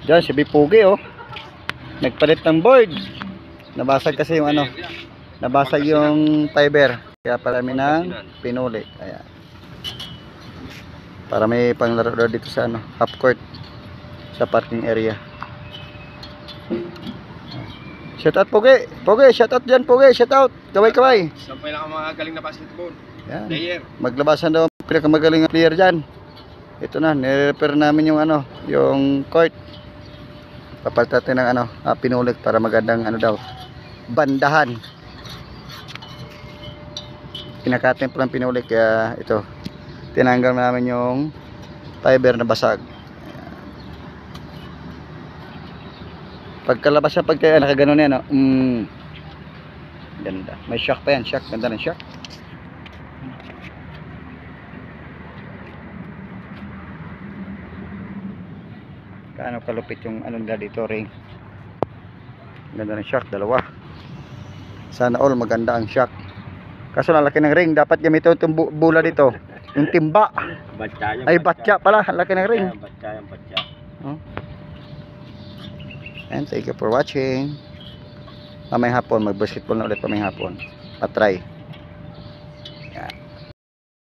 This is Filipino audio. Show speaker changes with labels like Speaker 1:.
Speaker 1: Diyan si Bipugi oh. Nagpalit ng board. Nabasag kasi yung ano. Nabasag yung fiber. Kaya pala kami ng pinuli. Ayan. Para may panglaro dito sa ano, half court. Sa parking area. Shout out Pugi. Pugi, shout out dyan Pugi. Shout out. Kaway-kaway.
Speaker 2: Sampay lang ang mga galing na basketball.
Speaker 1: Yan.
Speaker 2: Player.
Speaker 1: Maglabasan daw ang pinakamagaling na player dyan. Ito na, nire-repair namin yung ano, yung court. Papalitan natin ng ano, pinulik para magandang ano daw, bandahan. Kinakatin po lang pinulik kaya ito, tinanggal namin yung fiber na basag. Pagkalabas siya, pagka nakaganon yan, ganda. May shock pa yan, shock, ganda ng shock. Kaano kalupit yung ano nila dito, ring. Ganda ng shock, dalawa. Sana all maganda ang shock. Kaso lalaki ng ring, dapat gamitin itong bula dito. Yung timba. Ay batya pala, laki ng ring.
Speaker 2: Batya.
Speaker 1: And thank you for watching. Mamayang hapon, mag-basketball na ulit pamayang hapon. Patry.